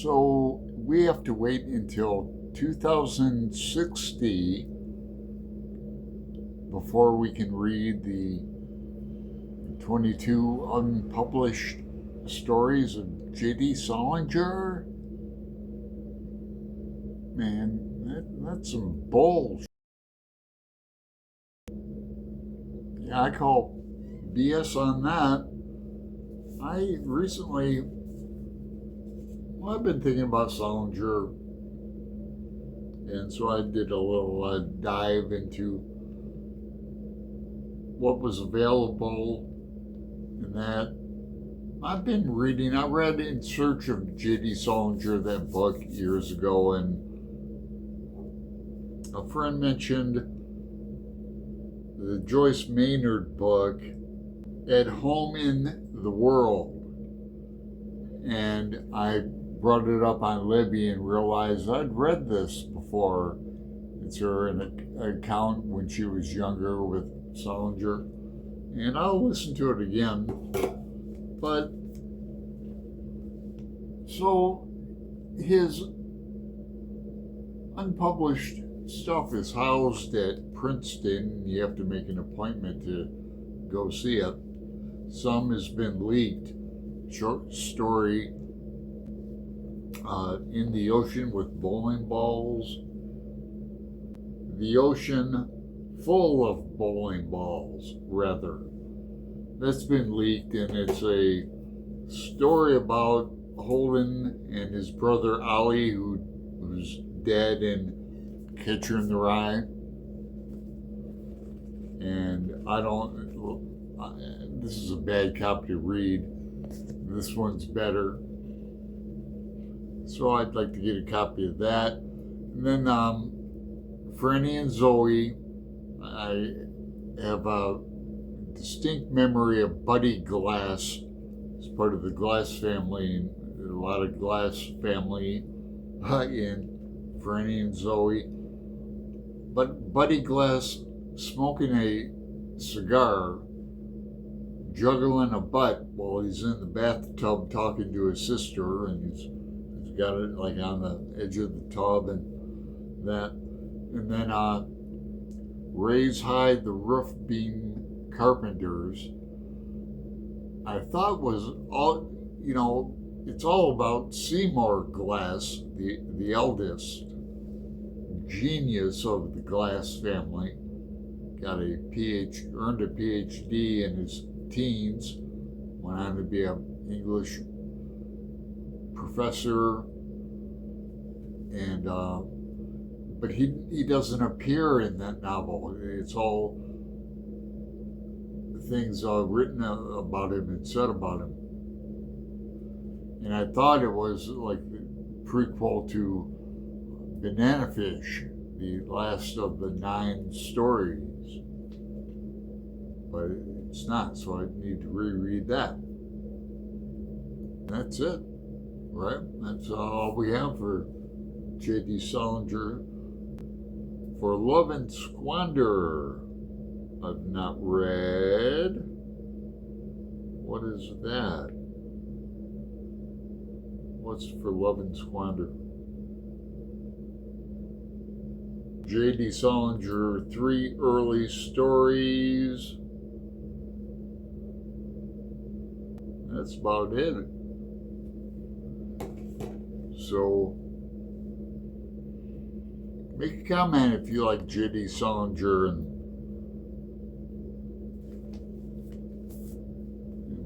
So we have to wait until 2060 before we can read the 22 unpublished stories of J.D. Salinger. Man, that's some bullshit. Yeah, I call BS on that. I've been thinking about Salinger, and so I did a little dive into what was available in that. I read In Search of J.D. Salinger, that book, years ago, and a friend mentioned the Joyce Maynard book, At Home in the World. And I brought it up on Libby and realized I'd read this before. It's her an account when she was younger with Salinger. And I'll listen to it again. But so his unpublished stuff is housed at Princeton. You have to make an appointment to go see it. Some has been leaked. Short story, In the Ocean with Bowling Balls. The ocean full of bowling balls, rather. That's been leaked, and it's a story about Holden and his brother Ollie, who's dead in Catcher in the Rye. And this is a bad copy to read. This one's better. So I'd like to get a copy of that. And then Franny and Zoe, I have a distinct memory of Buddy Glass. It's part of the Glass family, and a lot of Glass family in Franny and Zoe. But Buddy Glass smoking a cigar, juggling a butt while he's in the bathtub talking to his sister, and he's got it like on the edge of the tub and that. And then Raise High the Roof Beam Carpenters, I thought was all, it's all about Seymour Glass, the eldest genius of the Glass family. Earned a PhD in his teens, went on to be an English professor, and but he doesn't appear in that novel. It's all things written about him and said about him. And I thought it was like the prequel to Banana Fish, the last of the 9 stories. But it's not, so I need to reread that. That's it, right? That's all we have for J.D. Salinger. For Love and Squander, I've not read. What is that? What's For Love and Squander? J.D. Salinger, 3 early stories. That's about it. So, make a comment if you like J.D. Salinger, and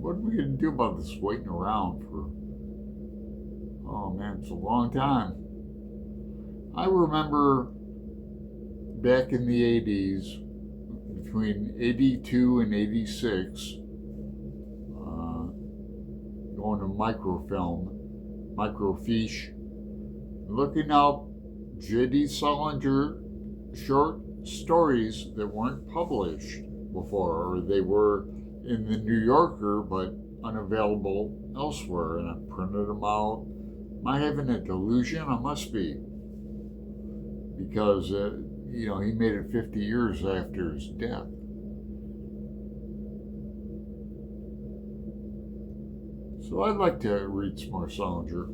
what are we going to do about this waiting around for? Oh man, it's a long time. I remember back in the 80s, between 82 and 86, going to microfiche, looking up J.D. Salinger short stories that weren't published before, or they were in the New Yorker but unavailable elsewhere, and I printed them out. Am I having a delusion? I must be, because he made it 50 years after his death. So I'd like to read some more Salinger.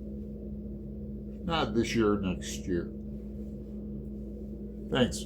not this year, next year. Thanks.